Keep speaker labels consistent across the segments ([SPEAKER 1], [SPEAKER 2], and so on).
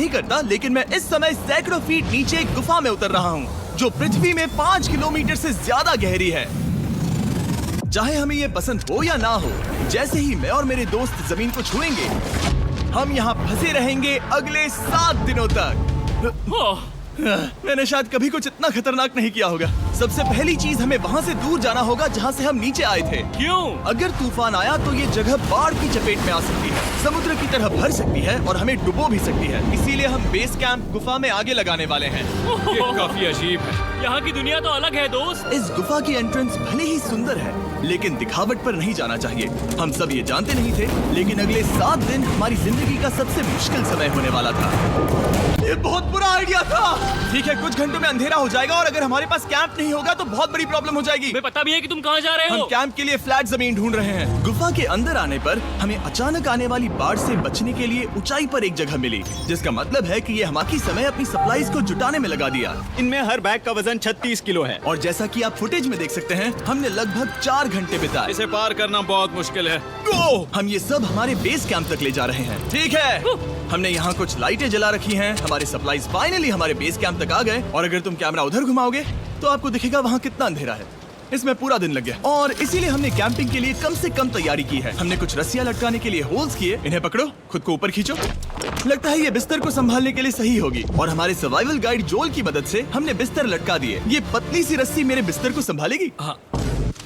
[SPEAKER 1] नहीं करता, लेकिन मैं इस समय सैकड़ों फीट नीचे एक गुफा में उतर रहा हूँ जो पृथ्वी में 5 किलोमीटर से ज्यादा गहरी है। चाहे हमें ये पसंद हो या ना हो, जैसे ही मैं और मेरे दोस्त जमीन को छुएंगे, हम यहाँ फंसे रहेंगे अगले 7 दिनों तक। मैंने शायद कभी कुछ इतना खतरनाक नहीं किया होगा। सबसे पहली चीज, हमें वहाँ से दूर जाना होगा जहाँ से हम नीचे आए थे।
[SPEAKER 2] क्यों?
[SPEAKER 1] अगर तूफान आया तो ये जगह बाढ़ की चपेट में आ सकती है, समुद्र की तरह भर सकती है और हमें डुबो भी सकती है। इसीलिए हम बेस कैंप गुफा में आगे लगाने वाले हैं।
[SPEAKER 2] ये काफी अजीब है। यहाँ की दुनिया तो अलग है दोस्त।
[SPEAKER 1] इस गुफा की एंट्रेंस भले ही सुंदर है, लेकिन दिखावट पर नहीं जाना चाहिए। हम सब ये जानते नहीं थे, लेकिन अगले 7 दिन हमारी जिंदगी का सबसे मुश्किल समय होने वाला था। ये बहुत बुरा आइडिया था। ठीक है, कुछ घंटों में अंधेरा हो जाएगा और अगर हमारे पास कैंप नहीं होगा तो बहुत बड़ी प्रॉब्लम हो जाएगी।
[SPEAKER 2] हमें पता भी है कि तुम कहाँ जा रहे
[SPEAKER 1] हम
[SPEAKER 2] हो।
[SPEAKER 1] कैंप के लिए फ्लैट जमीन ढूंढ रहे हैं। गुफा के अंदर आने पर हमें अचानक आने वाली बाढ़ से बचने के लिए ऊंचाई पर एक जगह मिली, जिसका मतलब है कि ये हमारी समय अपनी सप्लाईज को जुटाने में लगा दिया।
[SPEAKER 3] इनमें हर बैग का वजन 36 किलो है।
[SPEAKER 1] और जैसा कि आप फुटेज में देख सकते हैं, हमने लगभग 4 घंटे बिताए।
[SPEAKER 3] इसे पार करना बहुत मुश्किल है।
[SPEAKER 1] हम ये सब हमारे बेस कैंप तक ले जा रहे हैं। ठीक है, हमने यहाँ कुछ लाइटें जला रखी हैं। हमारे सप्लाईज फाइनली हमारे बेस कैंप तक आ गए। और अगर तुम कैमरा उधर घुमाओगे तो आपको दिखेगा वहाँ कितना अंधेरा है। इसमें पूरा दिन लग गया और इसीलिए हमने कैंपिंग के लिए कम से कम तैयारी की है। हमने कुछ रस्सियां लटकाने के लिए होल्स किए। इन्हें पकड़ो, खुद को ऊपर खींचो। लगता है ये बिस्तर को संभालने के लिए सही होगी। और हमारे सर्वाइवल गाइड जोल की मदद से हमने बिस्तर लटका दिए। ये पतली सी रस्सी मेरे बिस्तर को संभालेगी।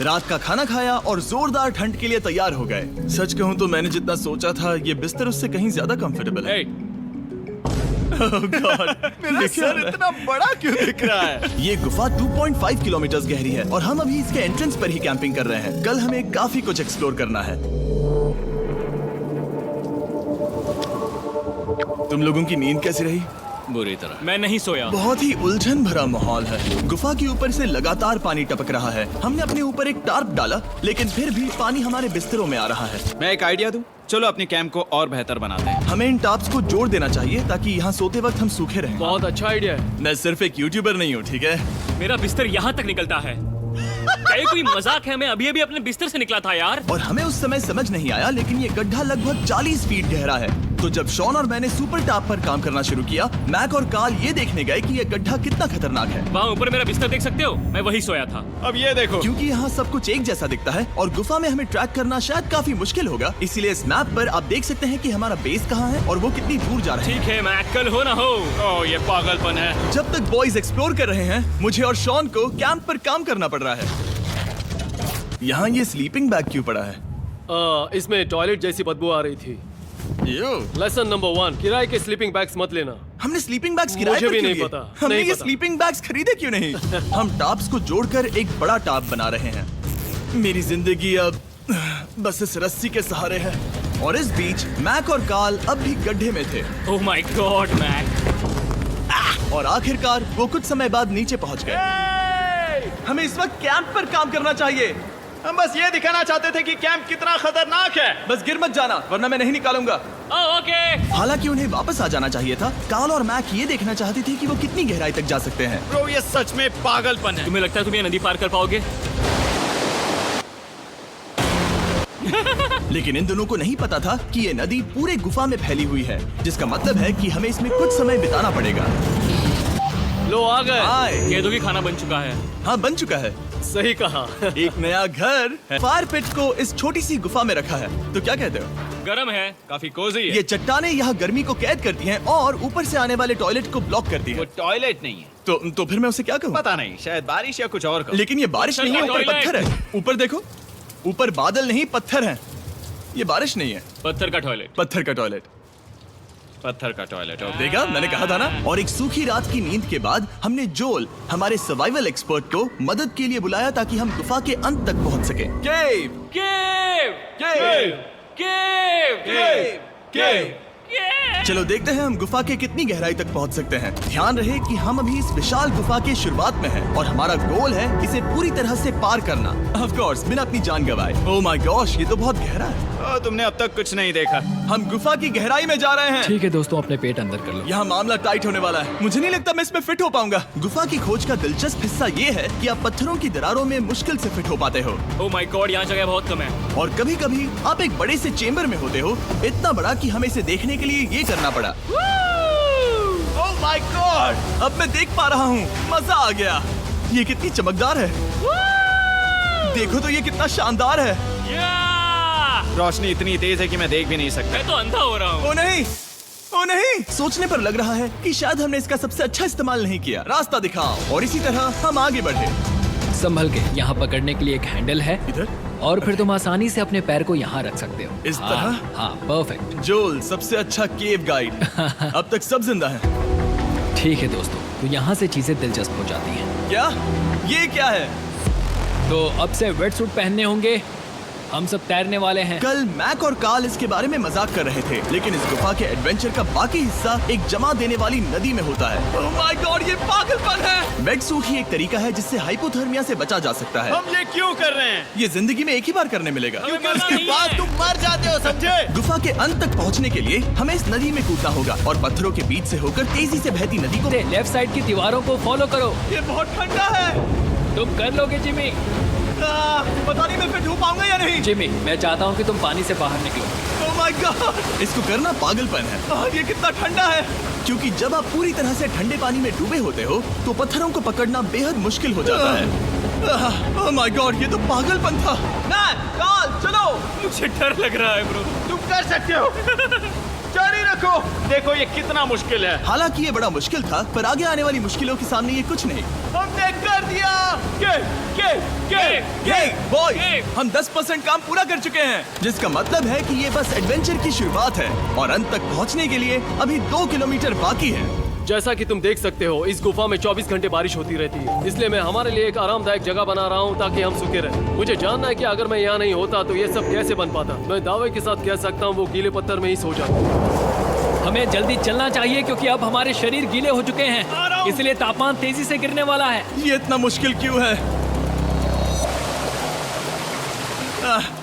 [SPEAKER 1] रात का खाना खाया और जोरदार ठंड के लिए तैयार हो गए। सच कहूँ तो मैंने जितना सोचा था, ये बिस्तर उससे कहीं ज्यादा कंफर्टेबल है। Oh God, मेरा सर इतना बड़ा क्यों दिख रहा है? ये गुफा 2.5 किलोमीटर गहरी है और हम अभी इसके एंट्रेंस पर ही कैंपिंग कर रहे हैं। कल हमें काफी कुछ एक्सप्लोर करना है। तुम लोगों की नींद कैसी रही?
[SPEAKER 2] बुरी तरह। मैं नहीं सोया।
[SPEAKER 1] बहुत ही उलझन भरा माहौल है। गुफा के ऊपर से लगातार पानी टपक रहा है। हमने अपने ऊपर एक टार्प डाला, लेकिन फिर भी पानी हमारे बिस्तरों में आ रहा है।
[SPEAKER 3] मैं एक आइडिया दूं? चलो अपने कैंप को और बेहतर बनाते हैं।
[SPEAKER 1] हमें इन टार्प्स को जोड़ देना चाहिए ताकि यहाँ सोते वक्त हम सूखे रहें।
[SPEAKER 2] बहुत अच्छा आइडिया है।
[SPEAKER 1] मैं सिर्फ एक यूट्यूबर नहीं हूँ, ठीक है?
[SPEAKER 2] मेरा बिस्तर यहाँ तक निकलता है। क्या ये कोई मजाक है? मैं अभी अभी अपने बिस्तर से निकला था यार।
[SPEAKER 1] और हमें उस समय समझ नहीं आया, लेकिन ये गड्ढा लगभग 40 फीट गहरा है। तो जब शॉन और मैंने सुपर टॉप पर काम करना शुरू किया, मैक और कार्ल ये देखने गए कि ये गड्ढा कितना खतरनाक है।
[SPEAKER 2] वहाँ ऊपर मेरा बिस्तर देख सकते हो? मैं वही सोया था।
[SPEAKER 3] अब ये देखो,
[SPEAKER 1] क्योंकि यहाँ सब कुछ एक जैसा दिखता है और गुफा में हमें ट्रैक करना शायद काफी मुश्किल होगा, इसीलिए इस मैप पर आप देख सकते हैं कि हमारा बेस कहाँ है और वो कितनी दूर जा रहा है।
[SPEAKER 2] ठीक है, मैं कल हो ना हो।
[SPEAKER 3] ओह ये पागलपन है।
[SPEAKER 1] जब तक बॉयज एक्सप्लोर कर रहे हैं, मुझे और शॉन को कैंप पर काम करना पड़ रहा है। यहाँ ये स्लीपिंग बैग क्यों पड़ा है?
[SPEAKER 4] इसमें टॉयलेट जैसी बदबू आ रही थी। लेसन नंबर 1, किराए के स्लीपिंग बैग्स मत लेना।
[SPEAKER 1] हमने स्लीपिंग बैग्स किराए
[SPEAKER 4] मुझे
[SPEAKER 1] पर
[SPEAKER 4] भी
[SPEAKER 1] क्यों
[SPEAKER 4] नहीं
[SPEAKER 1] लिए?
[SPEAKER 4] पता,
[SPEAKER 1] हमने
[SPEAKER 4] नहीं
[SPEAKER 1] ये
[SPEAKER 4] पता।
[SPEAKER 1] स्लीपिंग बैग्स खरीदे क्यों नहीं? हम टॉप्स को जोड़कर एक बड़ा टॉप बना रहे हैं। मेरी जिंदगी अब बस इस रस्सी के सहारे है। और इस बीच मैक और कार्ल अब भी गड्ढे में थे।
[SPEAKER 2] Oh my God Mac.
[SPEAKER 1] और आखिरकार वो कुछ समय बाद नीचे पहुंच गए। हमें इस वक्त कैंप पर काम करना चाहिए।
[SPEAKER 3] हम बस ये दिखाना चाहते थे कि कैंप कितना खतरनाक है।
[SPEAKER 1] बस गिर मत जाना, वरना मैं नहीं निकालूंगा।
[SPEAKER 2] ओके।
[SPEAKER 1] हालांकि उन्हें वापस आ जाना चाहिए था। कार्ल और मैक ये देखना चाहते थे कि वो कितनी गहराई तक जा सकते हैं।
[SPEAKER 3] ब्रो ये सच में पागलपन है।
[SPEAKER 2] तुम्हें लगता है तुम ये नदी पार कर पाओगे?
[SPEAKER 1] लेकिन इन दोनों को नहीं पता था कि ये नदी पूरे गुफा में फैली हुई है, जिसका मतलब है कि हमें इसमें कुछ समय बिताना पड़ेगा।
[SPEAKER 4] लो आ गए।
[SPEAKER 1] हाय।
[SPEAKER 2] कह दो कि खाना बन चुका है।
[SPEAKER 1] हाँ, बन चुका है।
[SPEAKER 4] सही कहा।
[SPEAKER 1] एक नया घर फायर पिट को इस छोटी सी गुफा में रखा है। तो क्या कहते हो?
[SPEAKER 2] गरम है।
[SPEAKER 3] काफी कोजी है।
[SPEAKER 1] ये चट्टानें यहाँ गर्मी को कैद करती हैं और ऊपर से आने वाले टॉयलेट को ब्लॉक करती
[SPEAKER 3] वो
[SPEAKER 1] हैं।
[SPEAKER 3] टॉयलेट नहीं है।
[SPEAKER 1] तो फिर मैं उसे क्या कहूँ?
[SPEAKER 3] पता नहीं, शायद बारिश या कुछ और।
[SPEAKER 1] लेकिन ये बारिश नहीं है, ऊपर
[SPEAKER 2] टॉयलेट।
[SPEAKER 1] पत्थर है। ऊपर देखो, ऊपर बादल नहीं पत्थर है। ये बारिश नहीं है,
[SPEAKER 2] पत्थर का टॉयलेट।
[SPEAKER 1] पत्थर का टॉयलेट।
[SPEAKER 3] पत्थर का टॉयलेट।
[SPEAKER 1] देखा, मैंने कहा था ना। और एक सूखी रात की नींद के बाद हमने जोल, हमारे सर्वाइवल एक्सपर्ट को मदद के लिए बुलाया ताकि हम गुफा के अंत तक पहुंच सके। केव,
[SPEAKER 2] केव,
[SPEAKER 1] केव,
[SPEAKER 2] केव,
[SPEAKER 1] केव, केव।
[SPEAKER 2] केव।
[SPEAKER 1] चलो देखते हैं हम गुफा के कितनी गहराई तक पहुंच सकते हैं। ध्यान रहे कि हम अभी इस विशाल गुफा के शुरुआत में हैं और हमारा गोल है इसे पूरी तरह से पार करना। ऑफ कोर्स, बिना अपनी जान गंवाए। ओह माय गॉश, ये तो बहुत गहरा है।
[SPEAKER 3] तुमने अब तक कुछ नहीं देखा।
[SPEAKER 1] हम गुफा की गहराई में जा रहे हैं।
[SPEAKER 5] ठीक है दोस्तों, अपने पेट अंदर कर लो।
[SPEAKER 1] यहाँ मामला टाइट होने वाला है। मुझे नहीं लगता मैं इसमें फिट हो पाऊंगा। गुफा की खोज का दिलचस्प हिस्सा ये है कि आप पत्थरों की दरारों में मुश्किल से फिट हो पाते हो।
[SPEAKER 2] ओह माय गॉड, यहाँ जगह बहुत कम है।
[SPEAKER 1] और कभी कभी आप एक बड़े से चेम्बर में होते हो, इतना बड़ा कि हमें इसे देखने के लिए ये करना पड़ा। अब मैं देख पा रहा हूँ, मजा आ गया। ये कितनी चमकदार है, देखो तो ये कितना शानदार है।
[SPEAKER 2] या!
[SPEAKER 3] रोशनी इतनी तेज है कि मैं देख भी नहीं सकता।
[SPEAKER 2] मैं तो अंधा हो रहा हूँ।
[SPEAKER 1] ओ नहीं, ओ नहीं, सोचने पर लग रहा है कि शायद हमने इसका सबसे अच्छा इस्तेमाल नहीं किया। रास्ता दिखाओ। और इसी तरह हम आगे बढ़े।
[SPEAKER 5] संभल के, यहाँ पकड़ने के लिए एक हैंडल है
[SPEAKER 1] इधर
[SPEAKER 5] और फिर तुम आसानी से अपने पैर को यहाँ रख सकते हो।
[SPEAKER 1] इस
[SPEAKER 5] हाँ,
[SPEAKER 1] तरह?
[SPEAKER 5] हाँ, परफेक्ट।
[SPEAKER 1] जोल सबसे अच्छा केव गाइड। अब तक सब जिंदा हैं।
[SPEAKER 5] ठीक है दोस्तों, तो यहाँ से चीजें दिलचस्प हो जाती हैं।
[SPEAKER 1] क्या? ये क्या है?
[SPEAKER 5] तो अब से वेट सूट पहनने होंगे, हम सब तैरने वाले हैं।
[SPEAKER 1] कल मैक और कार्ल इसके बारे में मजाक कर रहे थे, लेकिन इस गुफा के एडवेंचर का बाकी हिस्सा एक जमा देने वाली नदी में होता है। ओह माय गॉड, ये पागलपन है। वेट सूट ही एक तरीका है जिससे हाइपोथर्मिया से बचा जा सकता है।
[SPEAKER 3] हम ये क्यों कर रहे हैं?
[SPEAKER 1] ये जिंदगी में एक ही बार करने मिलेगा,
[SPEAKER 2] क्योंकि उसके बाद
[SPEAKER 3] तुम मर जाते हो, समझे?
[SPEAKER 1] गुफा के अंत तक पहुंचने के लिए हमें इस नदी में कूदना होगा और पत्थरों के बीच से होकर तेजी से बहती नदी को।
[SPEAKER 5] लेफ्ट साइड की दीवारों को फॉलो करो।
[SPEAKER 1] ये बहुत ठंडा है।
[SPEAKER 5] तुम कर लोगे जिमी।
[SPEAKER 1] पता नहीं मैं फिर डूब पाऊंगा या नहीं।
[SPEAKER 5] जिमी, मैं चाहता हूँ कि तुम पानी से बाहर निकलो।
[SPEAKER 1] ओह माय गॉड, इसको करना पागलपन है। ये कितना ठंडा है। क्योंकि जब आप पूरी तरह से ठंडे पानी में डूबे होते हो तो पत्थरों को पकड़ना बेहद मुश्किल हो जाता है। ओह माय गॉड, ये तो पागलपन था। कार्ल, चलो।
[SPEAKER 2] मुझे डर लग रहा है ब्रो।
[SPEAKER 3] तुम कर सकते हो। जारी रखो। देखो ये कितना मुश्किल है।
[SPEAKER 1] हालांकि ये बड़ा मुश्किल था, पर आगे आने वाली मुश्किलों के सामने ये कुछ नहीं।
[SPEAKER 3] हमने कर दिया।
[SPEAKER 1] Boy,
[SPEAKER 2] Hey!
[SPEAKER 1] हम 10% काम पूरा कर चुके हैं, जिसका मतलब है कि ये बस एडवेंचर की शुरुआत है और अंत तक पहुंचने के लिए अभी 2 किलोमीटर बाकी है।
[SPEAKER 4] जैसा कि तुम देख सकते हो, इस गुफा में 24 घंटे बारिश होती रहती है। इसलिए मैं हमारे लिए एक आरामदायक जगह बना रहा हूँ ताकि हम सूखे रहें। मुझे जानना है कि अगर मैं यहाँ नहीं होता तो ये सब कैसे बन पाता। मैं दावे के साथ कह सकता हूँ वो गीले पत्थर में ही सो जाता।
[SPEAKER 5] हमें जल्दी चलना चाहिए क्योंकि अब हमारे शरीर गीले हो चुके हैं, इसलिए तापमान तेजी से गिरने वाला है।
[SPEAKER 1] ये इतना मुश्किल क्यों है?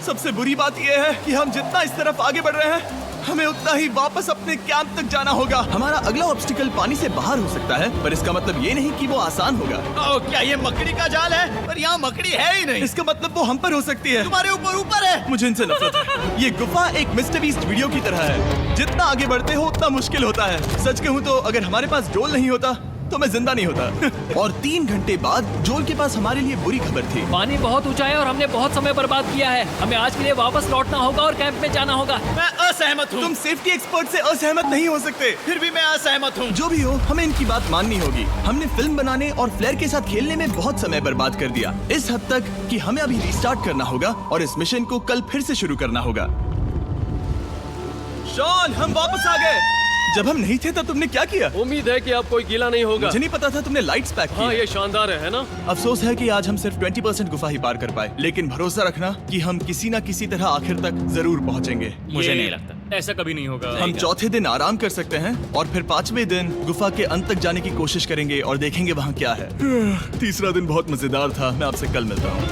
[SPEAKER 1] सबसे बुरी बात यह है कि हम जितना इस तरफ आगे बढ़ रहे हैं, हमें उतना ही वापस अपने कैंप तक जाना होगा। हमारा अगला ऑब्स्टिकल पानी से बाहर हो सकता है, पर इसका मतलब ये नहीं कि वो आसान होगा।
[SPEAKER 3] ओह, क्या ये मकड़ी का जाल है? पर यहाँ मकड़ी है ही नहीं।
[SPEAKER 1] इसका मतलब वो हम पर हो सकती है।
[SPEAKER 3] तुम्हारे ऊपर है।
[SPEAKER 1] मुझे इनसे नफरत है। ये गुफा एक मिस्टर बीस्ट वीडियो की तरह है, जितना आगे बढ़ते हो उतना मुश्किल होता है। सच कहूँ तो अगर हमारे पास जोल नहीं होता तो मैं जिंदा नहीं होता। और 3 घंटे बाद जोल के पास हमारे लिए बुरी खबर थी।
[SPEAKER 5] पानी बहुत ऊंचा है और हमने बहुत समय बर्बाद किया है। हमें आज के लिए वापस लौटना होगा और कैंप में जाना होगा।
[SPEAKER 3] मैं असहमत हूँ।
[SPEAKER 1] तुम सेफ्टी एक्सपर्ट से असहमत नहीं हो सकते।
[SPEAKER 3] फिर भी मैं असहमत हूँ।
[SPEAKER 1] जो भी हो, हमें इनकी बात माननी होगी। हमने फिल्म बनाने और फ्लेयर के साथ खेलने में बहुत समय बर्बाद कर दिया, इस हद तक कि हमें अभी रिस्टार्ट करना होगा और इस मिशन को कल फिर से शुरू करना होगा। शॉन, हम वापस आ गए। जब हम नहीं थे तब तुमने क्या किया?
[SPEAKER 4] उम्मीद है कि अब कोई गीला नहीं होगा।
[SPEAKER 1] मुझे नहीं पता था तुमने लाइट्स पैक की।
[SPEAKER 4] हाँ, ये शानदार है ना?
[SPEAKER 1] अफसोस है कि आज हम सिर्फ 20% गुफा ही पार कर पाए, लेकिन भरोसा रखना कि हम किसी न किसी तरह आखिर तक जरूर पहुंचेंगे।
[SPEAKER 3] मुझे नहीं लगता।
[SPEAKER 2] ऐसा कभी नहीं होगा।
[SPEAKER 1] हम चौथे दिन आराम कर सकते हैं और फिर 5वें दिन गुफा के अंत तक जाने की कोशिश करेंगे और देखेंगे वहाँ क्या है। तीसरा दिन बहुत मजेदार था। मैं आपसे कल मिलता हूँ।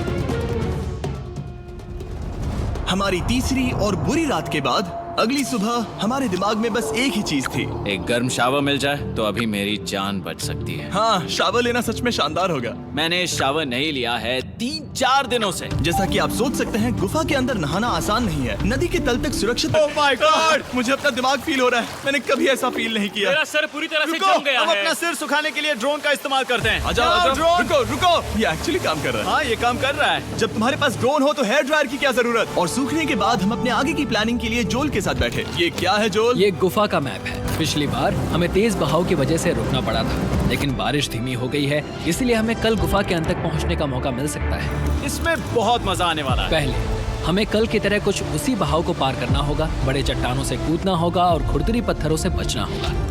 [SPEAKER 1] हमारी तीसरी और बुरी रात के बाद अगली सुबह हमारे दिमाग में बस एक ही चीज थी।
[SPEAKER 6] एक गर्म शावर मिल जाए तो अभी मेरी जान बच सकती है।
[SPEAKER 1] हाँ, शावर लेना सच में शानदार होगा।
[SPEAKER 6] मैंने शावर नहीं लिया है 3-4 दिनों से।
[SPEAKER 1] जैसा कि आप सोच सकते हैं, गुफा के अंदर नहाना आसान नहीं है। नदी के तल तक सुरक्षित।
[SPEAKER 3] Oh my God!
[SPEAKER 1] मुझे अपना दिमाग फील हो रहा है। मैंने कभी ऐसा फील नहीं किया।
[SPEAKER 2] मेरा सर पूरी तरह से
[SPEAKER 3] रुको,
[SPEAKER 2] जम गया
[SPEAKER 3] हम
[SPEAKER 2] है।
[SPEAKER 3] अपना सिर सुखाने के लिए ड्रोन का इस्तेमाल करते हैं।
[SPEAKER 1] आ जाओ, आ जाओ।
[SPEAKER 3] ड्रोन।
[SPEAKER 1] रुको रुको, ये एक्चुअली काम कर रहा है।
[SPEAKER 3] हाँ, ये काम कर रहा है।
[SPEAKER 1] जब तुम्हारे पास ड्रोन हो तो हेयर ड्रायर की क्या जरूरत। और सूखने के बाद हम अपने आगे की प्लानिंग के लिए जोल के साथ बैठे। ये क्या है जोल?
[SPEAKER 5] ये गुफा का मैप है। पिछली बार हमें तेज बहाव की वजह से रुकना पड़ा था, लेकिन बारिश धीमी हो गई है, इसलिए हमें कल गुफा के अंत तक पहुंचने का मौका मिल सकता है।
[SPEAKER 3] इसमें बहुत मजा आने वाला है।
[SPEAKER 5] पहले हमें कल की तरह कुछ उसी बहाव को पार करना होगा, बड़े चट्टानों से कूदना होगा और खुरदरी पत्थरों से बचना होगा।